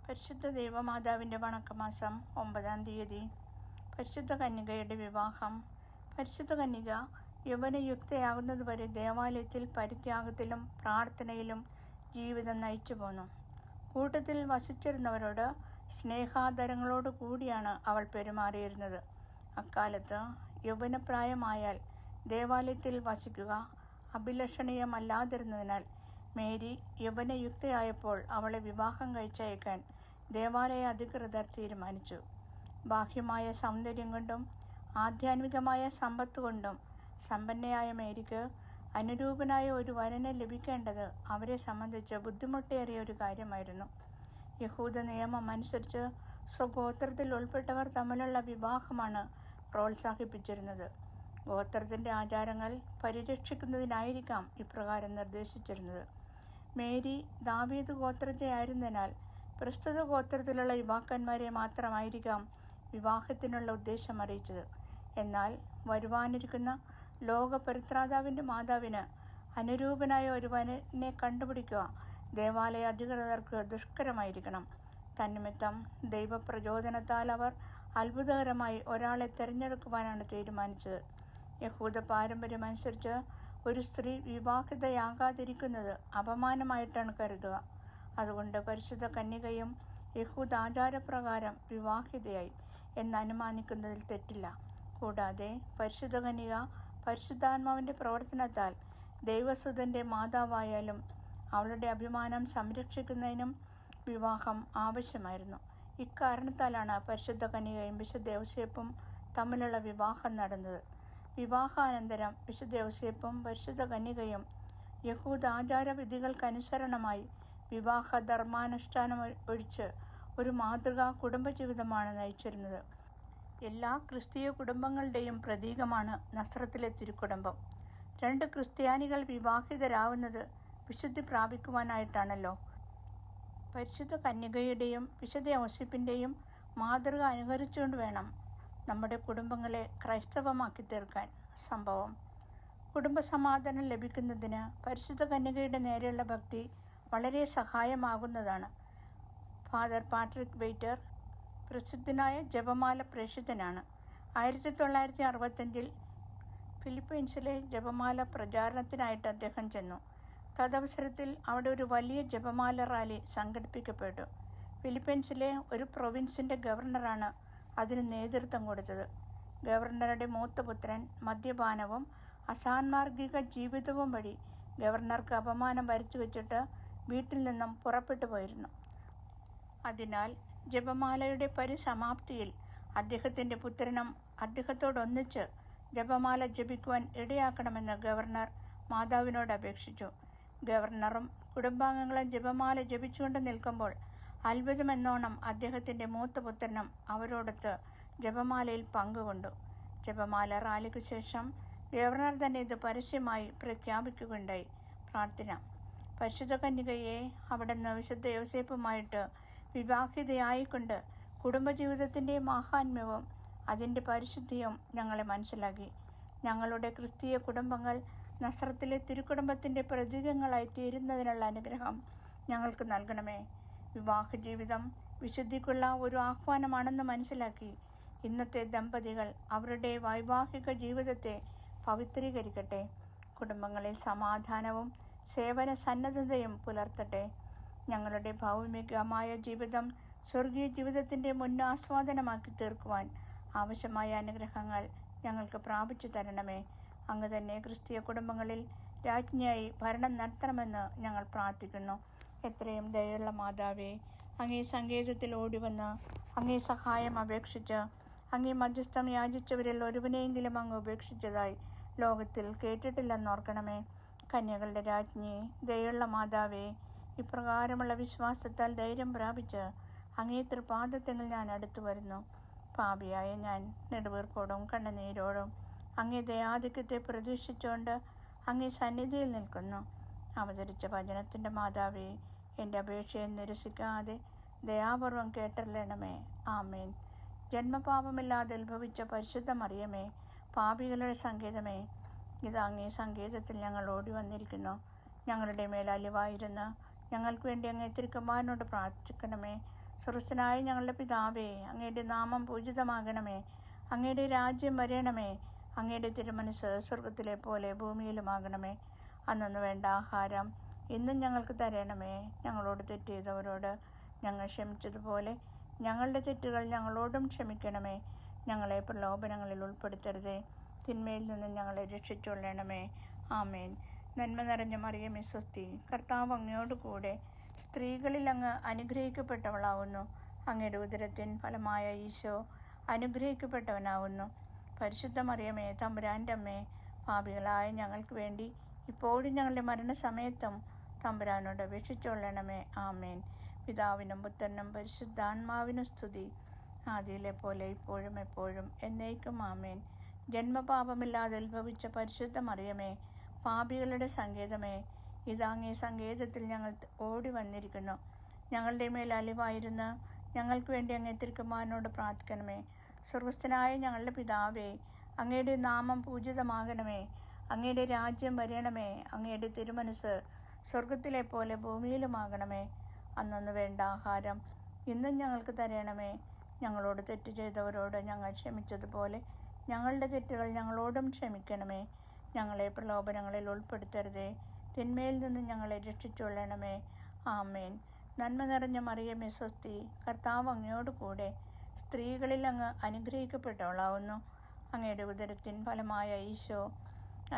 പരിശുദ്ധ ദൈവമാതാവിൻ്റെ വണക്കമാസം 9-ാം തീയതി. പരിശുദ്ധ കന്യകയുടെ വിവാഹം. പരിശുദ്ധ കന്യക യൗവനയുക്തയാകുന്നതുവരെ ദേവാലയത്തിൽ പരിത്യാഗത്തിലും പ്രാർത്ഥനയിലും ജീവിതം നയിച്ചു പോന്നു. കൂട്ടത്തിൽ വസിച്ചിരുന്നവരോട് സ്നേഹാദരങ്ങളോടു കൂടിയാണ് അവൾ പെരുമാറിയിരുന്നത്. അക്കാലത്ത് യൗവനപ്രായമായാൽ ദേവാലയത്തിൽ വസിക്കുക അഭിലഷണീയമല്ലാതിരുന്നതിനാൽ മേരി യൗവനയുക്തയായപ്പോൾ അവളെ വിവാഹം കഴിച്ചയക്കാൻ ദേവാലയ അധികൃതർ തീരുമാനിച്ചു. ബാഹ്യമായ സൗന്ദര്യം കൊണ്ടും ആധ്യാത്മികമായ സമ്പത്ത് കൊണ്ടും സമ്പന്നയായ മേരിക്ക് അനുരൂപനായ ഒരു വരനെ ലഭിക്കേണ്ടത് അവരെ സംബന്ധിച്ച് ബുദ്ധിമുട്ടേറിയ ഒരു കാര്യമായിരുന്നു. യഹൂദ നിയമം അനുസരിച്ച് സ്വഗോത്രത്തിൽ ഉൾപ്പെട്ടവർ തമ്മിലുള്ള വിവാഹമാണ് പ്രോത്സാഹിപ്പിച്ചിരുന്നത്. ഗോത്രത്തിൻ്റെ ആചാരങ്ങൾ പരിരക്ഷിക്കുന്നതിനായിരിക്കാം ഇപ്രകാരം നിർദ്ദേശിച്ചിരുന്നത്. മേരി ദാവീദ് ഗോത്രജയായിരുന്നതിനാൽ പ്രസ്തുത ഗോത്രത്തിലുള്ള യുവാക്കന്മാരെ മാത്രമായിരിക്കാം വിവാഹത്തിനുള്ള ഉദ്ദേശം അറിയിച്ചത്. എന്നാൽ വരുവാനിരിക്കുന്ന ലോകപരിത്രാതാവിൻ്റെ മാതാവിന് അനുരൂപനായ ഒരുവനെ കണ്ടുപിടിക്കുക ദേവാലയ അധികൃതർക്ക് ദുഷ്കരമായിരിക്കണം. തന്നിമിത്തം ദൈവപ്രചോദനത്താൽ അവർ അത്ഭുതകരമായി ഒരാളെ തിരഞ്ഞെടുക്കുവാനാണ് തീരുമാനിച്ചത്. യഹൂദ പാരമ്പര്യമനുസരിച്ച് ഒരു സ്ത്രീ വിവാഹിതയാകാതിരിക്കുന്നത് അപമാനമായിട്ടാണ് കരുതുക. അതുകൊണ്ട് പരിശുദ്ധ കന്യകയും യഹൂദ ആചാരപ്രകാരം വിവാഹിതയായി എന്നനുമാനിക്കുന്നതിൽ തെറ്റില്ല. കൂടാതെ പരിശുദ്ധ കന്യക പരിശുദ്ധാത്മാവിൻ്റെ പ്രവർത്തനത്താൽ ദൈവസുതൻ്റെ മാതാവായാലും അവളുടെ അഭിമാനം സംരക്ഷിക്കുന്നതിനും വിവാഹം ആവശ്യമായിരുന്നു. ഇക്കാരണത്താലാണ് പരിശുദ്ധ കന്യകയും വിശുദ്ധ യൗസേപ്പും തമ്മിലുള്ള വിവാഹം നടന്നത്. വിവാഹാനന്തരം വിശുദ്ധ യൗസേപ്പും പരിശുദ്ധ കന്യകയും യഹൂദ ആചാരവിധികൾക്കനുസരണമായി വിവാഹ ധർമാനുഷ്ഠാനം ഒഴിച്ച് ഒരു മാതൃകാ കുടുംബജീവിതമാണ് നയിച്ചിരുന്നത്. എല്ലാ ക്രിസ്തീയ കുടുംബങ്ങളുടെയും പ്രതീകമാണ് നസ്രത്തിലെ തിരുക്കുടുംബം. 2 ക്രിസ്ത്യാനികൾ വിവാഹിതരാവുന്നത് വിശുദ്ധി പ്രാപിക്കുവാനായിട്ടാണല്ലോ. പരിശുദ്ധ കന്യകയുടെയും വിശുദ്ധ യൗസേപ്പിൻ്റെയും മാതൃക അനുകരിച്ചുകൊണ്ട് വേണം നമ്മുടെ കുടുംബങ്ങളെ ക്രൈസ്തവമാക്കി തീർക്കാൻ. സംഭവം: കുടുംബസമാധാനം ലഭിക്കുന്നതിന് പരിശുദ്ധ കന്യകയുടെ നേരെയുള്ള ഭക്തി വളരെ സഹായമാകുന്നതാണ്. ഫാദർ പാട്രിക് വെയ്റ്റർ പ്രസിദ്ധനായ ജപമാല പ്രേക്ഷിതനാണ്. 1965 ഫിലിപ്പീൻസിലെ ജപമാല പ്രചാരണത്തിനായിട്ട് അദ്ദേഹം ചെന്നു. തദവസരത്തിൽ അവിടെ ഒരു വലിയ ജപമാല റാലി സംഘടിപ്പിക്കപ്പെട്ടു. ഫിലിപ്പീൻസിലെ ഒരു പ്രൊവിൻസിൻ്റെ ഗവർണറാണ് അതിന് നേതൃത്വം കൊടുത്തത്. ഗവർണറുടെ മൂത്തപുത്രൻ മദ്യപാനവും അസാന്മാർഗിക ജീവിതവും വഴി ഗവർണർക്ക് അപമാനം വരുത്തി വച്ചിട്ട് വീട്ടിൽ നിന്നും പുറപ്പെട്ടു പോയിരുന്നു. അതിനാൽ ജപമാലയുടെ പരിസമാപ്തിയിൽ അദ്ദേഹത്തിൻ്റെ പുത്രനും അദ്ദേഹത്തോടൊന്നിച്ച് ജപമാല ജപിക്കുവാൻ ഇടയാക്കണമെന്ന് ഗവർണർ മാതാവിനോട് അപേക്ഷിച്ചു. ഗവർണറും കുടുംബാംഗങ്ങളും ജപമാല ജപിച്ചുകൊണ്ട് നിൽക്കുമ്പോൾ അത്ഭുതമെന്നോണം അദ്ദേഹത്തിൻ്റെ മൂത്തപുത്രനും അവരോടൊത്ത് ജപമാലയിൽ പങ്കുകൊണ്ടു. ജപമാല റാലിക്ക് ശേഷം ഗവർണർ തന്നെ ഇത് പരസ്യമായി പ്രഖ്യാപിക്കുകയുണ്ടായി. പ്രാർത്ഥന: പരിശുദ്ധ കന്യകയെ അവിടുന്ന് വിശുദ്ധ യൗസേപ്പുമായിട്ട് വിവാഹിതയായിക്കൊണ്ട് കുടുംബജീവിതത്തിൻ്റെ മാഹാത്മ്യവും അതിൻ്റെ പരിശുദ്ധിയും ഞങ്ങളെ മനസ്സിലാക്കി. ഞങ്ങളുടെ ക്രിസ്തീയ കുടുംബങ്ങൾ നസ്രത്തിലെ തിരുക്കുടുംബത്തിൻ്റെ പ്രതീകങ്ങളായി തീരുന്നതിനുള്ള അനുഗ്രഹം ഞങ്ങൾക്ക് നൽകണമേ. വിവാഹ ജീവിതം വിശുദ്ധിക്കുള്ള ഒരു ആഹ്വാനമാണെന്ന് മനസ്സിലാക്കി ഇന്നത്തെ ദമ്പതികൾ അവരുടെ വൈവാഹിക ജീവിതത്തെ പവിത്രീകരിക്കട്ടെ. കുടുംബങ്ങളിൽ സമാധാനവും സേവന സന്നദ്ധതയും പുലർത്തട്ടെ. ഞങ്ങളുടെ ഭൗമികമായ ജീവിതം സ്വർഗീയ ജീവിതത്തിൻ്റെ മുന്നാസ്വാദനമാക്കി തീർക്കുവാൻ ആവശ്യമായ അനുഗ്രഹങ്ങൾ ഞങ്ങൾക്ക് പ്രാപിച്ചു തരണമേ. അങ്ങ് തന്നെ ക്രിസ്തീയ കുടുംബങ്ങളിൽ രാജ്ഞിയായി ഭരണം നടത്തണമെന്ന് ഞങ്ങൾ പ്രാർത്ഥിക്കുന്നു. എത്രയും ദയുള്ള മാതാവേ, അങ്ങേ സങ്കേതത്തിൽ ഓടിവന്ന് അങ്ങേ സഹായം അപേക്ഷിച്ച് അങ്ങേ മധ്യസ്ഥം യാചിച്ചവരിൽ ഒരുവനെയെങ്കിലും അങ്ങ് ഉപേക്ഷിച്ചതായി ലോകത്തിൽ കേട്ടിട്ടില്ലെന്നോർക്കണമേ. കന്യകളുടെ രാജ്ഞി, ദയുള്ള മാതാവേ, ഇപ്രകാരമുള്ള വിശ്വാസത്താൽ ധൈര്യം പ്രാപിച്ച് അങ്ങേ തൃപാദത്തിൽ ഞാൻ അടുത്തു വരുന്നു. പാപിയായ ഞാൻ നെടുവീർപ്പോടും കണ്ണുനീരോടും അങ്ങേ ദയാധിക്യത്തെ പ്രതീക്ഷിച്ചുകൊണ്ട് അങ്ങേ സന്നിധിയിൽ നിൽക്കുന്നു. അവതരിച്ച വചനത്തിൻ്റെ മാതാവേ, എൻ്റെ അപേക്ഷയെ നിരസിക്കാതെ ദയാപൂർവം കേട്ടറിയണമേ. ആമേൻ. ജന്മപാപമില്ലാതെ ഉത്ഭവിച്ച പരിശുദ്ധ മറിയമേ, പാപികളുടെ സങ്കേതമേ, ഇത് അങ്ങേ സങ്കേതത്തിൽ ഞങ്ങൾ ഓടി വന്നിരിക്കുന്നു. ഞങ്ങളുടെ മേൽ അലിവായിരുന്ന് ഞങ്ങൾക്ക് വേണ്ടി അങ്ങേ തിരുക്കുമാരനോട് പ്രാർത്ഥിക്കണമേ. സ്വർഗസ്ഥനായ ഞങ്ങളുടെ പിതാവേ, അങ്ങയുടെ നാമം പൂജിതമാകണമേ. അങ്ങയുടെ രാജ്യം വരണമേ. അങ്ങയുടെ തിരുമനസ്സ് സ്വർഗത്തിലെ പോലെ ഭൂമിയിലുമാകണമേ. അന്നു വേണ്ട ആഹാരം ഇന്നും ഞങ്ങൾക്ക് തരണമേ. ഞങ്ങളോട് തെറ്റ് ചെയ്തവരോട് ഞങ്ങൾ ക്ഷമിച്ചതുപോലെ ഞങ്ങളുടെ തെറ്റുകൾ ഞങ്ങളോടും ക്ഷമിക്കണമേ. ഞങ്ങളെ പ്രലോഭനങ്ങളിൽ ഉൾപ്പെടുത്തരുതേ, തിന്മയിൽ നിന്ന് ഞങ്ങളെ രക്ഷിച്ചുകൊള്ളണമേ. ആമേൻ. നന്മ നിറഞ്ഞ മറിയമേ സ്വസ്തി, കർത്താവ് അങ്ങയോട് കൂടെ സ്ത്രീകളിൽ അങ്ങ് അനുഗ്രഹിക്കപ്പെട്ടവളാവുന്നു. അങ്ങയുടെ ഉദരത്തിൻ ഫലമായ ഈശോ അനുഗ്രഹിക്കപ്പെട്ടവനാവുന്നു. പരിശുദ്ധ മറിയമേ, തമ്പുരാൻ്റെ അമ്മേ, പാപികളായ ഞങ്ങൾക്ക് വേണ്ടി ഇപ്പോഴും ഞങ്ങളുടെ മരണസമയത്തും തമ്പുരാനോട് അപേക്ഷിച്ചുകൊള്ളണമേ. ആമേൻ. പിതാവിനും പുത്രനും പരിശുദ്ധാത്മാവിനും സ്തുതി, ആദിയിലെ പോലെ ഇപ്പോഴും എപ്പോഴും എന്നേക്കും. ആമേൻ. ജന്മപാപമില്ലാതെ ഉത്ഭവിച്ച പരിശുദ്ധ മറിയമേ, പാപികളുടെ സങ്കേതമേ, ഇതാങ്ങേ സങ്കേതത്തിൽ ഞങ്ങൾ ഓടി വന്നിരിക്കുന്നു. ഞങ്ങളുടെ മേൽ അലിവായിരുന്ന് ഞങ്ങൾക്ക് വേണ്ടി അങ്ങേ തിരുക്കുമാരനോട് പ്രാർത്ഥിക്കണമേ. സ്വർഗസ്ഥനായ ഞങ്ങളുടെ പിതാവേ, അങ്ങയുടെ നാമം പൂജിതമാകണമേ. അങ്ങയുടെ രാജ്യം വരണമേ. അങ്ങയുടെ തിരുമനസ്സ് സ്വർഗത്തിലെ പോലെ ഭൂമിയിലുമാകണമേ. അന്നു വേണ്ട ആഹാരം ഇന്നും ഞങ്ങൾക്ക് തരണമേ. ഞങ്ങളോട് തെറ്റ് ചെയ്തവരോട് ഞങ്ങൾ ക്ഷമിച്ചതുപോലെ ഞങ്ങളുടെ തെറ്റുകൾ ഞങ്ങളോടും ക്ഷമിക്കണമേ. ഞങ്ങളെ പ്രലോഭനങ്ങളിൽ ഉൾപ്പെടുത്തരുതേ, തിന്മയിൽ നിന്ന് ഞങ്ങളെ രക്ഷിച്ചുകൊള്ളണമേ. ആമേൻ. നന്മ നിറഞ്ഞ മറിയമേ സ്വസ്തി, കർത്താവ് അങ്ങയോട് കൂടെ സ്ത്രീകളിൽ അങ്ങ് അനുഗ്രഹിക്കപ്പെട്ടവളാവുന്നു. അങ്ങയുടെ ഉദരത്തിൻ ഫലമായ ഈശോ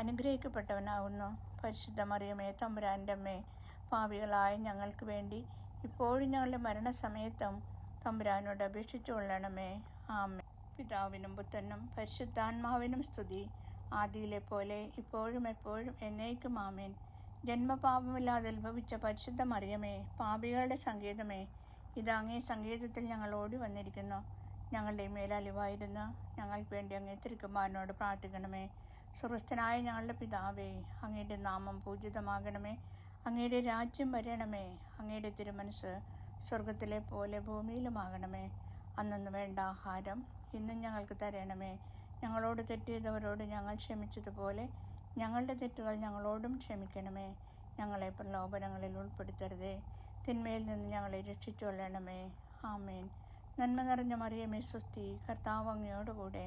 അനുഗ്രഹിക്കപ്പെട്ടവനാവുന്നു. പരിശുദ്ധ മറിയമേ, തമ്പുരാൻ്റെ അമ്മേ, പാപികളായ ഞങ്ങൾക്ക് വേണ്ടി ഇപ്പോഴും ഞങ്ങളുടെ മരണസമയത്തും തമ്പുരാനോട് അപേക്ഷിച്ചുകൊള്ളണമേ. ആമേൻ. പിതാവിനും പുത്രനും പരിശുദ്ധാത്മാവിനും സ്തുതി, ആദിയിലെ പോലെ ഇപ്പോഴും എപ്പോഴും എന്നേക്കും. ആമേൻ. ജന്മപാപമില്ലാതെ ഉത്ഭവിച്ച പരിശുദ്ധ മറിയമേ, പാപികളുടെ സങ്കേതമേ, ഇത് അങ്ങേ സങ്കേതത്തിൽ ഞങ്ങൾ ഓടി വന്നിരിക്കുന്നു. ഞങ്ങളുടെ മേലലിവായിരുന്ന് ഞങ്ങൾക്ക് വേണ്ടി അങ്ങേ തിരുക്കുമാരനോട് പ്രാർത്ഥിക്കണമേ. സ്വർഗസ്ഥനായ ഞങ്ങളുടെ പിതാവേ, അങ്ങയുടെ നാമം പൂജിതമാകണമേ. അങ്ങയുടെ രാജ്യം വരണമേ. അങ്ങയുടെ തിരുമനസ്സ് സ്വർഗത്തിലെ പോലെ ഭൂമിയിലുമാകണമേ. അന്നു വേണ്ട ആഹാരം ഇന്നും ഞങ്ങൾക്ക് തരണമേ. ഞങ്ങളോട് തെറ്റ് ചെയ്തവരോട് ഞങ്ങൾ ക്ഷമിച്ചതുപോലെ ഞങ്ങളുടെ തെറ്റുകൾ ഞങ്ങളോടും ക്ഷമിക്കണമേ. ഞങ്ങളെ പ്രലോഭനങ്ങളിൽ ഉൾപ്പെടുത്തരുതേ, തിന്മയിൽ നിന്ന് ഞങ്ങളെ രക്ഷിച്ചുകൊള്ളണമേ. ആമേൻ. നന്മ നിറഞ്ഞ മറിയമേ സ്വസ്തി, കർത്താവ് അങ്ങയോട് കൂടെ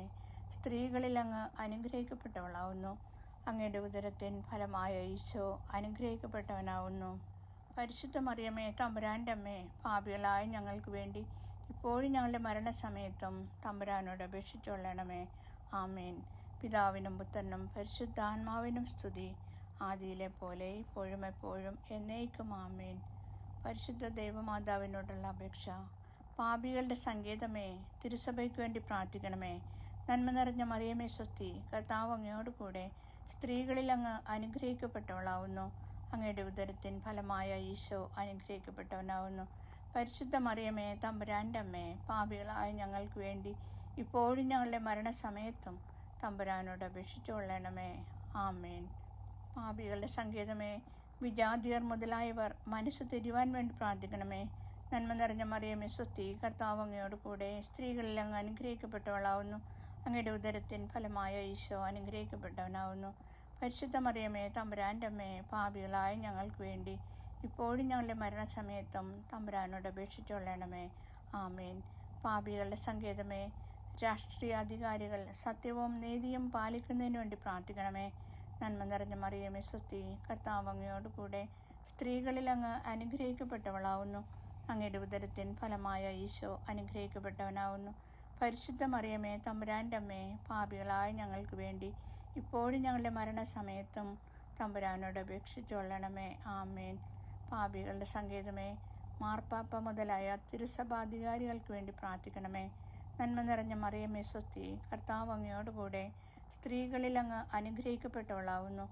സ്ത്രീകളിൽ അങ്ങ് അനുഗ്രഹിക്കപ്പെട്ടവളാവുന്നു. അങ്ങയുടെ ഉദരത്തിൻ ഫലമായ ഈശോ അനുഗ്രഹിക്കപ്പെട്ടവനാവുന്നു. പരിശുദ്ധ മറിയമേ, തമ്പുരാൻ്റെ അമ്മേ, പാപികളായ ഞങ്ങൾക്ക് വേണ്ടി ഇപ്പോഴും ഞങ്ങളുടെ മരണസമയത്തും തമ്പുരാനോട് അപേക്ഷിച്ചുകൊള്ളണമേ. ആമേൻ. പിതാവിനും പുത്രനും പരിശുദ്ധാത്മാവിനും സ്തുതി, ആദിയിലെ പോലെ ഇപ്പോഴും എപ്പോഴും എന്നേക്കും. ആമേൻ. പരിശുദ്ധ ദൈവമാതാവിനോടുള്ള അപേക്ഷ. പാപികളുടെ സങ്കേതമേ, തിരുസഭയ്ക്ക് വേണ്ടി പ്രാർത്ഥിക്കണമേ. നന്മ നിറഞ്ഞ മറിയമേ സ്വസ്തി, കർത്താവ് അങ്ങയോട് കൂടെ സ്ത്രീകളിൽ അങ്ങ് അനുഗ്രഹിക്കപ്പെട്ടവളാവുന്നു. അങ്ങയുടെ ഉദരത്തിൻ ഫലമായ ഈശോ അനുഗ്രഹിക്കപ്പെട്ടവനാവുന്നു. പരിശുദ്ധ മറിയമേ, തമ്പുരാൻ്റെ അമ്മേ, പാപികളായ ഞങ്ങൾക്ക് വേണ്ടി ഇപ്പോഴും ഞങ്ങളുടെ മരണസമയത്തും തമ്പുരാനോട് അപേക്ഷിച്ചുകൊള്ളണമേ. ആമേൻ. പാപികളുടെ സങ്കേതമേ, വിജാതിയർ മുതലായവർ മനസ്സ് തിരുവാൻ വേണ്ടി പ്രാർത്ഥിക്കണമേ. നന്മ നിറഞ്ഞ മറിയമേ സ്വസ്തി, കർത്താവ് അങ്ങയോട് കൂടെ സ്ത്രീകളിൽ അങ്ങ് അനുഗ്രഹിക്കപ്പെട്ടവളാവുന്നു. അങ്ങയുടെ ഉദരത്തിൻ ഫലമായ ഈശോ അനുഗ്രഹിക്കപ്പെട്ടവനാവുന്നു. പരിശുദ്ധ മറിയമേ, തമ്പുരാൻ്റെ അമ്മേ, പാപികളായ ഞങ്ങൾക്ക് വേണ്ടി ഇപ്പോഴും ഞങ്ങളുടെ മരണസമയത്തും തമ്പുരാനോട് അപേക്ഷിച്ചുകൊള്ളണമേ. ആമേൻ. പാപികളുടെ സങ്കേതമേ, രാഷ്ട്രീയ അധികാരികൾ സത്യവും നീതിയും പാലിക്കുന്നതിന് വേണ്ടി പ്രാർത്ഥിക്കണമേ. നന്മ നിറഞ്ഞ മറിയമേ സ്വസ്തി, കർത്താവ് അങ്ങയോട് കൂടെ സ്ത്രീകളിൽ അങ്ങ് അനുഗ്രഹിക്കപ്പെട്ടവളാവുന്നു. അങ്ങയുടെ ഉദരത്തിൻ ഫലമായ ഈശോ അനുഗ്രഹിക്കപ്പെട്ടവനാവുന്നു. പരിശുദ്ധ മറിയമേ, തമ്പുരാൻ്റെ അമ്മേ, പാപികളായ ഞങ്ങൾക്ക് വേണ്ടി ഇപ്പോഴും ഞങ്ങളുടെ മരണസമയത്തും തമ്പുരാനോട് അപേക്ഷിച്ചുകൊള്ളണമേ. ആമേൻ. പാപികളുടെ സങ്കേതമേ, മാർപ്പാപ്പ മുതലായ തിരുസഭാധികാരികൾക്ക് വേണ്ടി പ്രാർത്ഥിക്കണമേ. നന്മ നിറഞ്ഞ മറിയമേ സ്വസ്തി, കർത്താവ് അങ്ങയോട് കൂടെ സ്ത്രീകളിൽ അങ്ങ് അനുഗ്രഹിക്കപ്പെട്ടവളാവുന്നു.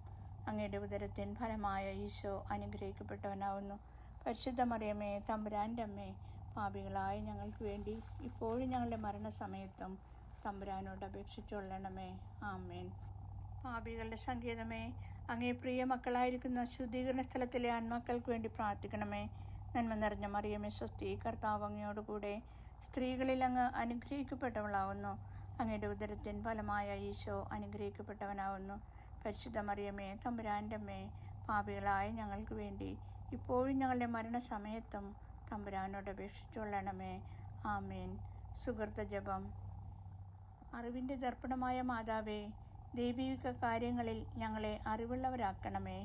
അങ്ങയുടെ ഉദരത്തിൻ ഫലമായ ഈശോ അനുഗ്രഹിക്കപ്പെട്ടവനാവുന്നു. പരിശുദ്ധ മറിയമേ, തമ്പുരാൻ്റെ അമ്മേ, പാപികളായ ഞങ്ങൾക്ക് വേണ്ടി ഇപ്പോഴും ഞങ്ങളുടെ മരണസമയത്തും തമ്പുരാനോട് അപേക്ഷിച്ചുകൊള്ളണമേ. ആമേൻ. പാപികളുടെ സങ്കേതമേ, അങ്ങേ പ്രിയ മക്കളായിരിക്കുന്ന ശുദ്ധീകരണ സ്ഥലത്തിലെ ആൺമക്കൾക്ക് വേണ്ടി പ്രാർത്ഥിക്കണമേ. നന്മ നിറഞ്ഞ മറിയമേ സ്വസ്തി, കർത്താവ് അങ്ങയോട് കൂടെ സ്ത്രീകളിൽ അങ്ങ് അനുഗ്രഹിക്കപ്പെട്ടവളാവുന്നു. അങ്ങയുടെ ഉദരത്തിൻ ഫലമായ ഈശോ അനുഗ്രഹിക്കപ്പെട്ടവനാവുന്നു. പരിശുദ്ധ മറിയമേ, തമ്പുരാൻ്റെ അമ്മേ, പാപികളായ ഞങ്ങൾക്ക് വേണ്ടി ഇപ്പോഴും ഞങ്ങളുടെ മരണസമയത്തും തമ്പുരാനോട് അപേക്ഷിച്ചുകൊള്ളണമേ. ആമേൻ. സുകൃത ജപം. അറിവിൻ്റെ ദർപ്പണമായ മാതാവേ, ദൈവിക കാര്യങ്ങളിൽ ഞങ്ങളെ അറിവുള്ളവരാക്കണമേ.